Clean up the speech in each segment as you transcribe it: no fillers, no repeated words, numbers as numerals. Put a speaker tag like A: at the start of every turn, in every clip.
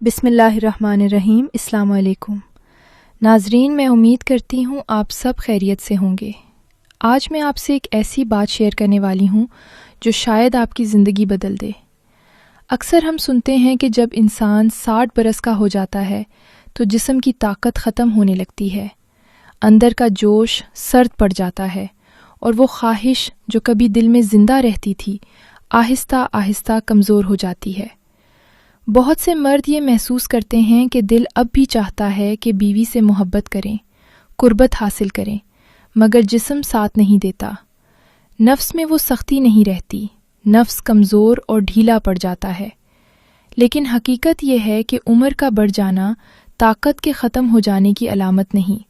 A: بسم اللہ الرحمن الرحیم۔ السلام علیکم ناظرین، میں امید کرتی ہوں آپ سب خیریت سے ہوں گے۔ آج میں آپ سے ایک ایسی بات شیئر کرنے والی ہوں جو شاید آپ کی زندگی بدل دے۔ اکثر ہم سنتے ہیں کہ جب انسان 60 برس کا ہو جاتا ہے تو جسم کی طاقت ختم ہونے لگتی ہے، اندر کا جوش سرد پڑ جاتا ہے اور وہ خواہش جو کبھی دل میں زندہ رہتی تھی آہستہ آہستہ کمزور ہو جاتی ہے۔ بہت سے مرد یہ محسوس کرتے ہیں کہ دل اب بھی چاہتا ہے کہ بیوی سے محبت کریں، قربت حاصل کریں، مگر جسم ساتھ نہیں دیتا۔ نفس میں وہ سختی نہیں رہتی، نفس کمزور اور ڈھیلا پڑ جاتا ہے۔ لیکن حقیقت یہ ہے کہ عمر کا بڑھ جانا طاقت کے ختم ہو جانے کی علامت نہیں۔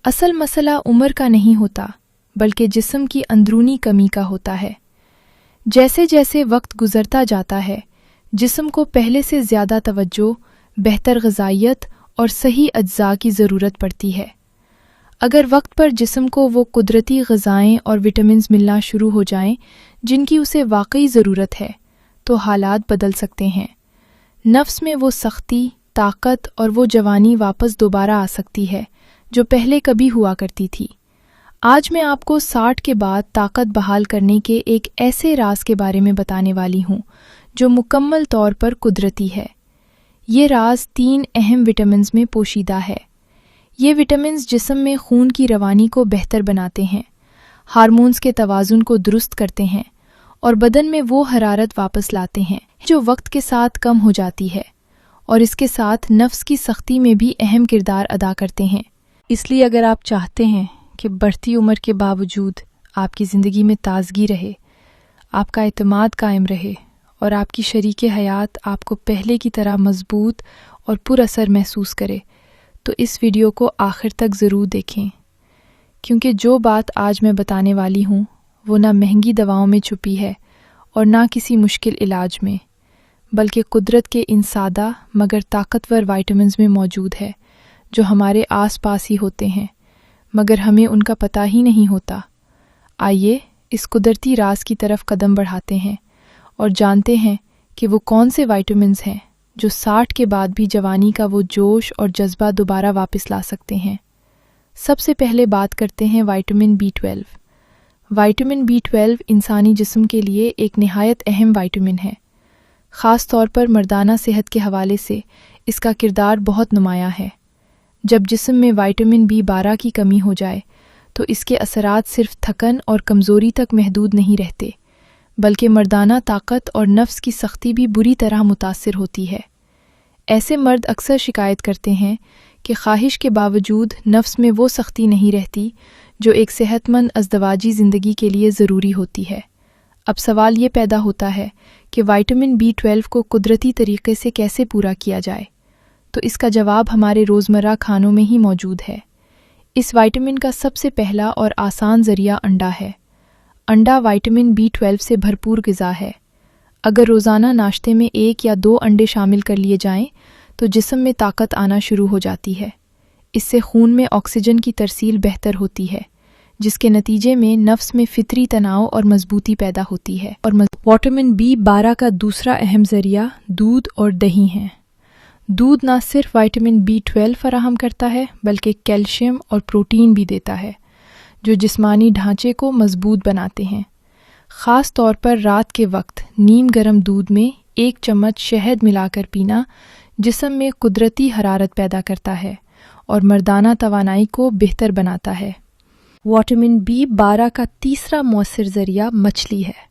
A: اصل مسئلہ عمر کا نہیں ہوتا، بلکہ جسم کی اندرونی کمی کا ہوتا ہے۔ جیسے جیسے وقت گزرتا جاتا ہے، جسم کو پہلے سے زیادہ توجہ، بہتر غذائیت اور صحیح اجزاء کی ضرورت پڑتی ہے۔ اگر وقت پر جسم کو وہ قدرتی غذائیں اور وٹامنز ملنا شروع ہو جائیں جن کی اسے واقعی ضرورت ہے، تو حالات بدل سکتے ہیں۔ نفس میں وہ سختی، طاقت اور وہ جوانی واپس دوبارہ آ سکتی ہے جو پہلے کبھی ہوا کرتی تھی۔ آج میں آپ کو 60 کے بعد طاقت بحال کرنے کے ایک ایسے راز کے بارے میں بتانے والی ہوں جو مکمل طور پر قدرتی ہے۔ یہ راز 3 اہم وٹامنز میں پوشیدہ ہے۔ یہ وٹامنز جسم میں خون کی روانی کو بہتر بناتے ہیں، ہارمونز کے توازن کو درست کرتے ہیں اور بدن میں وہ حرارت واپس لاتے ہیں جو وقت کے ساتھ کم ہو جاتی ہے، اور اس کے ساتھ نفس کی سختی میں بھی اہم کردار ادا کرتے ہیں۔ اس لیے اگر آپ چاہتے ہیں کہ بڑھتی عمر کے باوجود آپ کی زندگی میں تازگی رہے، آپ کا اعتماد قائم رہے اور آپ کی شریک حیات آپ کو پہلے کی طرح مضبوط اور پر اثر محسوس کرے، تو اس ویڈیو کو آخر تک ضرور دیکھیں، کیونکہ جو بات آج میں بتانے والی ہوں وہ نہ مہنگی دواؤں میں چھپی ہے اور نہ کسی مشکل علاج میں، بلکہ قدرت کے ان سادہ مگر طاقتور وائٹامنز میں موجود ہے جو ہمارے آس پاس ہی ہوتے ہیں، مگر ہمیں ان کا پتہ ہی نہیں ہوتا۔ آئیے اس قدرتی راز کی طرف قدم بڑھاتے ہیں اور جانتے ہیں کہ وہ کون سے وائٹامنز ہیں جو 60 کے بعد بھی جوانی کا وہ جوش اور جذبہ دوبارہ واپس لا سکتے ہیں۔ سب سے پہلے بات کرتے ہیں وائٹامن B12۔ وائٹامن B12 انسانی جسم کے لیے ایک نہایت اہم وائٹامن ہے۔ خاص طور پر مردانہ صحت کے حوالے سے اس کا کردار بہت نمایاں ہے۔ جب جسم میں وائٹامن B12 کی کمی ہو جائے تو اس کے اثرات صرف تھکن اور کمزوری تک محدود نہیں رہتے، بلکہ مردانہ طاقت اور نفس کی سختی بھی بری طرح متاثر ہوتی ہے۔ ایسے مرد اکثر شکایت کرتے ہیں کہ خواہش کے باوجود نفس میں وہ سختی نہیں رہتی جو ایک صحت مند ازدواجی زندگی کے لیے ضروری ہوتی ہے۔ اب سوال یہ پیدا ہوتا ہے کہ وائٹامن B12 کو قدرتی طریقے سے کیسے پورا کیا جائے؟ تو اس کا جواب ہمارے روزمرہ کھانوں میں ہی موجود ہے۔ اس وائٹامن کا سب سے پہلا اور آسان ذریعہ انڈا ہے۔ انڈا وائٹامن B12 سے بھرپور غذا ہے۔ اگر روزانہ ناشتے میں 1 یا 2 انڈے شامل کر لیے جائیں تو جسم میں طاقت آنا شروع ہو جاتی ہے۔ اس سے خون میں آکسیجن کی ترسیل بہتر ہوتی ہے، جس کے نتیجے میں نفس میں فطری تناؤ اور مضبوطی پیدا ہوتی ہے۔ اور وائٹامن B12 کا دوسرا اہم ذریعہ دودھ اور دہی ہیں۔ دودھ نہ صرف وائٹامن B12 فراہم کرتا ہے بلکہ کیلشیم اور پروٹین بھی دیتا ہے، جو جسمانی ڈھانچے کو مضبوط بناتے ہیں۔ خاص طور پر رات کے وقت نیم گرم دودھ میں 1 چمچ شہد ملا کر پینا جسم میں قدرتی حرارت پیدا کرتا ہے اور مردانہ توانائی کو بہتر بناتا ہے۔ وائٹامن B12 کا تیسرا مؤثر ذریعہ مچھلی ہے۔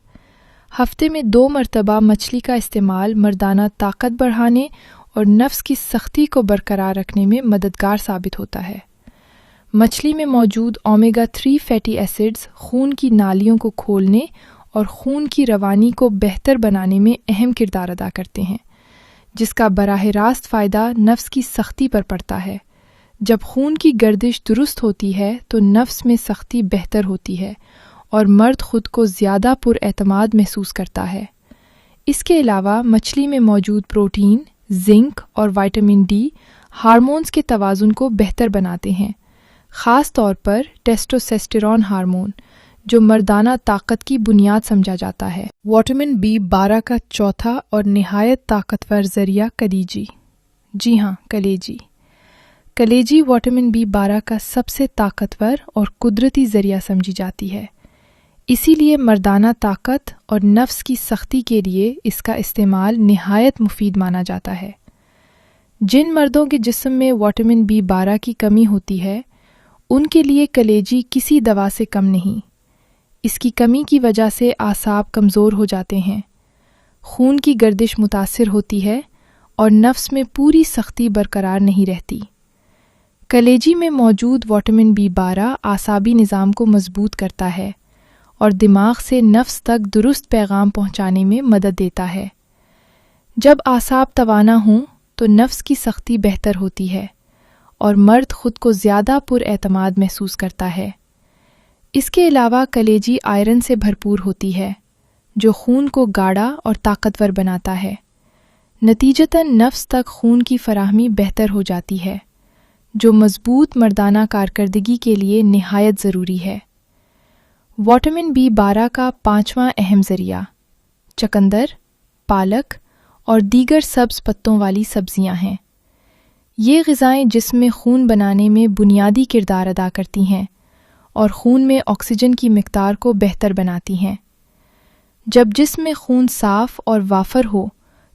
A: ہفتے میں 2 مرتبہ مچھلی کا استعمال مردانہ طاقت بڑھانے اور نفس کی سختی کو برقرار رکھنے میں مددگار ثابت ہوتا ہے۔ مچھلی میں موجود اومیگا 3 فیٹی ایسڈز خون کی نالیوں کو کھولنے اور خون کی روانی کو بہتر بنانے میں اہم کردار ادا کرتے ہیں، جس کا براہ راست فائدہ نفس کی سختی پر پڑتا ہے۔ جب خون کی گردش درست ہوتی ہے تو نفس میں سختی بہتر ہوتی ہے اور مرد خود کو زیادہ پر اعتماد محسوس کرتا ہے۔ اس کے علاوہ مچھلی میں موجود پروٹین، زنک اور وائٹامن ڈی ہارمونز کے توازن کو بہتر بناتے ہیں، خاص طور پر ٹیسٹوسٹیرون ہارمون، جو مردانہ طاقت کی بنیاد سمجھا جاتا ہے۔ وائٹامن B12 کا چوتھا اور نہایت طاقتور ذریعہ کلیجی۔ جی ہاں، کلیجی۔ کلیجی وٹامن B12 کا سب سے طاقتور اور قدرتی ذریعہ سمجھی جاتی ہے، اسی لیے مردانہ طاقت اور نفس کی سختی کے لیے اس کا استعمال نہایت مفید مانا جاتا ہے۔ جن مردوں کے جسم میں وٹامن B12 کی کمی ہوتی ہے ان کے لیے کلیجی کسی دوا سے کم نہیں۔ اس کی کمی کی وجہ سے اعصاب کمزور ہو جاتے ہیں، خون کی گردش متاثر ہوتی ہے اور نفس میں پوری سختی برقرار نہیں رہتی۔ کلیجی میں موجود وٹامن B12 اعصابی نظام کو مضبوط کرتا ہے اور دماغ سے نفس تک درست پیغام پہنچانے میں مدد دیتا ہے۔ جب اعصاب توانا ہوں تو نفس کی سختی بہتر ہوتی ہے اور مرد خود کو زیادہ پر اعتماد محسوس کرتا ہے۔ اس کے علاوہ کلیجی آئرن سے بھرپور ہوتی ہے جو خون کو گاڑھا اور طاقتور بناتا ہے، نتیجتاً نفس تک خون کی فراہمی بہتر ہو جاتی ہے جو مضبوط مردانہ کارکردگی کے لیے نہایت ضروری ہے۔ وٹامن B12 کا 5واں اہم ذریعہ چقندر، پالک اور دیگر سبز پتوں والی سبزیاں ہیں۔ یہ غذائیں جسم میں خون بنانے میں بنیادی کردار ادا کرتی ہیں اور خون میں آکسیجن کی مقدار کو بہتر بناتی ہیں۔ جب جسم میں خون صاف اور وافر ہو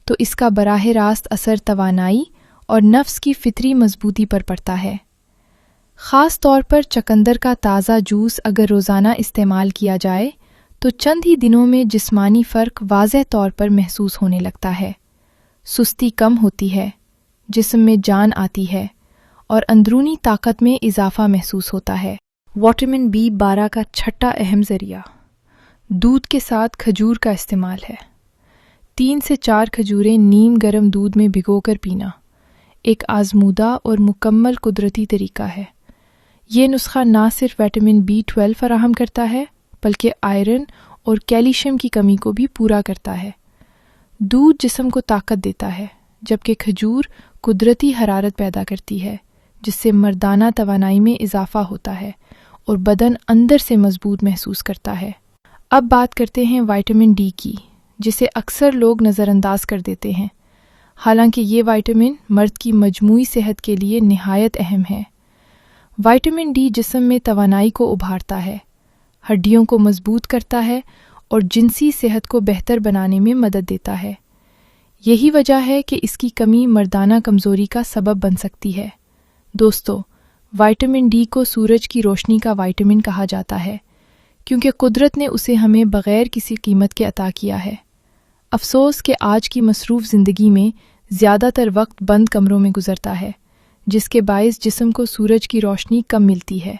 A: تو اس کا براہ راست اثر توانائی اور نفس کی فطری مضبوطی پر پڑتا ہے۔ خاص طور پر چقندر کا تازہ جوس اگر روزانہ استعمال کیا جائے تو چند ہی دنوں میں جسمانی فرق واضح طور پر محسوس ہونے لگتا ہے، سستی کم ہوتی ہے، جسم میں جان آتی ہے اور اندرونی طاقت میں اضافہ محسوس ہوتا ہے۔ وٹامن B12 کا 6واں اہم ذریعہ دودھ کے ساتھ کھجور کا استعمال ہے۔ 3 سے 4 کھجوریں نیم گرم دودھ میں بھگو کر پینا ایک آزمودہ اور مکمل قدرتی طریقہ ہے۔ یہ نسخہ نہ صرف وٹامن B12 فراہم کرتا ہے بلکہ آئرن اور کیلشیم کی کمی کو بھی پورا کرتا ہے۔ دودھ جسم کو طاقت دیتا ہے جبکہ کھجور قدرتی حرارت پیدا کرتی ہے جس سے مردانہ توانائی میں اضافہ ہوتا ہے اور بدن اندر سے مضبوط محسوس کرتا ہے۔ اب بات کرتے ہیں وٹامن D کی، جسے اکثر لوگ نظر انداز کر دیتے ہیں، حالانکہ یہ وٹامن مرد کی مجموعی صحت کے لیے نہایت اہم ہے۔ وٹامن D جسم میں توانائی کو ابھارتا ہے، ہڈیوں کو مضبوط کرتا ہے اور جنسی صحت کو بہتر بنانے میں مدد دیتا ہے۔ یہی وجہ ہے کہ اس کی کمی مردانہ کمزوری کا سبب بن سکتی ہے۔ دوستو، وٹامن D کو سورج کی روشنی کا وٹامن کہا جاتا ہے کیونکہ قدرت نے اسے ہمیں بغیر کسی قیمت کے عطا کیا ہے۔ افسوس کہ آج کی مصروف زندگی میں زیادہ تر وقت بند کمروں میں گزرتا ہے، جس کے باعث جسم کو سورج کی روشنی کم ملتی ہے۔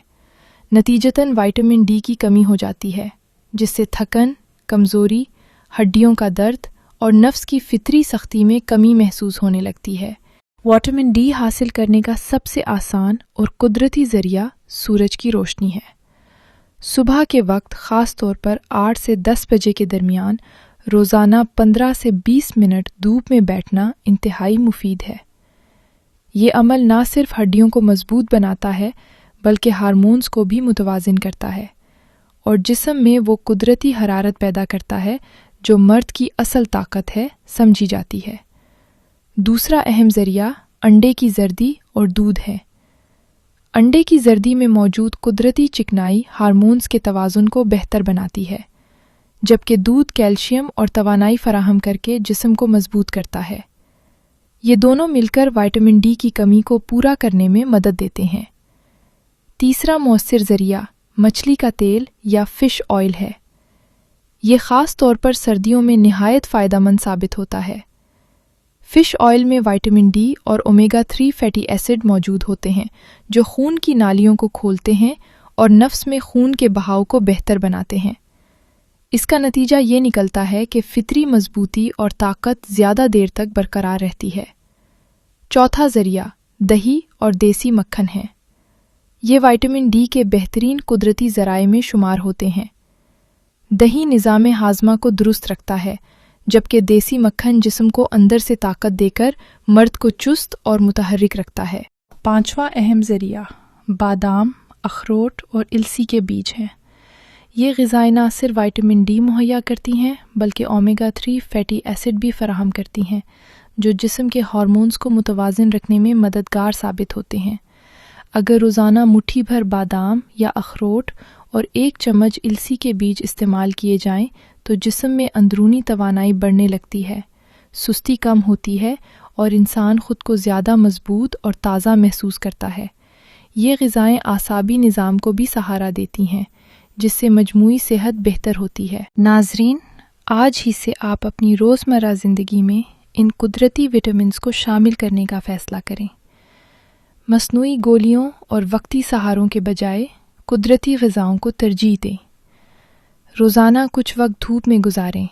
A: نتیجتاً وٹامن D کی کمی ہو جاتی ہے، جس سے تھکن، کمزوری، ہڈیوں کا درد اور نفس کی فطری سختی میں کمی محسوس ہونے لگتی ہے۔ وٹامن D حاصل کرنے کا سب سے آسان اور قدرتی ذریعہ سورج کی روشنی ہے۔ صبح کے وقت خاص طور پر 8 سے 10 بجے کے درمیان روزانہ 15 سے 20 منٹ دھوپ میں بیٹھنا انتہائی مفید ہے۔ یہ عمل نہ صرف ہڈیوں کو مضبوط بناتا ہے بلکہ ہارمونز کو بھی متوازن کرتا ہے اور جسم میں وہ قدرتی حرارت پیدا کرتا ہے جو مرد کی اصل طاقت ہے سمجھی جاتی ہے۔ دوسرا اہم ذریعہ انڈے کی زردی اور دودھ ہے۔ انڈے کی زردی میں موجود قدرتی چکنائی ہارمونز کے توازن کو بہتر بناتی ہے، جبکہ دودھ کیلشیم اور توانائی فراہم کر کے جسم کو مضبوط کرتا ہے۔ یہ دونوں مل کر وٹامن D کی کمی کو پورا کرنے میں مدد دیتے ہیں۔ تیسرا مؤثر ذریعہ مچھلی کا تیل یا فش آئل ہے۔ یہ خاص طور پر سردیوں میں نہایت فائدہ مند ثابت ہوتا ہے۔ فش آئل میں وٹامن D اور اومیگا 3 فیٹی ایسڈ موجود ہوتے ہیں جو خون کی نالیوں کو کھولتے ہیں اور نفس میں خون کے بہاؤ کو بہتر بناتے ہیں۔ اس کا نتیجہ یہ نکلتا ہے کہ فطری مضبوطی اور طاقت زیادہ دیر تک برقرار رہتی ہے۔ چوتھا ذریعہ دہی اور دیسی مکھن ہے۔ یہ وٹامن D کے بہترین قدرتی ذرائع میں شمار ہوتے ہیں۔ دہی نظام ہاضمہ کو درست رکھتا ہے جبکہ دیسی مکھن جسم کو اندر سے طاقت دے کر مرد کو چست اور متحرک رکھتا ہے۔ پانچواں اہم ذریعہ بادام، اخروٹ اور السی کے بیج ہیں۔ یہ غذائیں نہ صرف وٹامن D مہیا کرتی ہیں بلکہ اومیگا 3 فیٹی ایسڈ بھی فراہم کرتی ہیں جو جسم کے ہارمونز کو متوازن رکھنے میں مددگار ثابت ہوتے ہیں۔ اگر روزانہ مٹھی بھر بادام یا اخروٹ اور 1 چمچ السی کے بیج استعمال کیے جائیں تو جسم میں اندرونی توانائی بڑھنے لگتی ہے، سستی کم ہوتی ہے اور انسان خود کو زیادہ مضبوط اور تازہ محسوس کرتا ہے۔ یہ غذائیں اعصابی نظام کو بھی سہارا دیتی ہیں، جس سے مجموعی صحت بہتر ہوتی ہے۔ ناظرین، آج ہی سے آپ اپنی روزمرہ زندگی میں ان قدرتی وٹامنز کو شامل کرنے کا فیصلہ کریں۔ مصنوعی گولیوں اور وقتی سہاروں کے بجائے قدرتی غذاؤں کو ترجیح دیں۔ روزانہ کچھ وقت دھوپ میں گزاریں،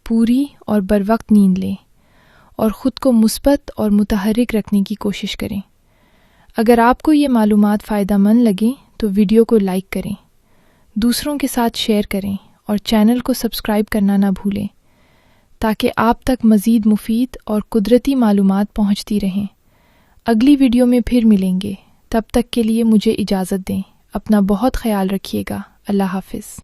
A: پوری اور بروقت نیند لیں اور خود کو مثبت اور متحرک رکھنے کی کوشش کریں۔ اگر آپ کو یہ معلومات فائدہ مند لگیں تو ویڈیو کو لائک کریں، دوسروں کے ساتھ شیئر کریں اور چینل کو سبسکرائب کرنا نہ بھولیں تاکہ آپ تک مزید مفید اور قدرتی معلومات پہنچتی رہیں۔ اگلی ویڈیو میں پھر ملیں گے، تب تک کے لیے مجھے اجازت دیں۔ اپنا بہت خیال رکھیے گا۔ اللہ حافظ۔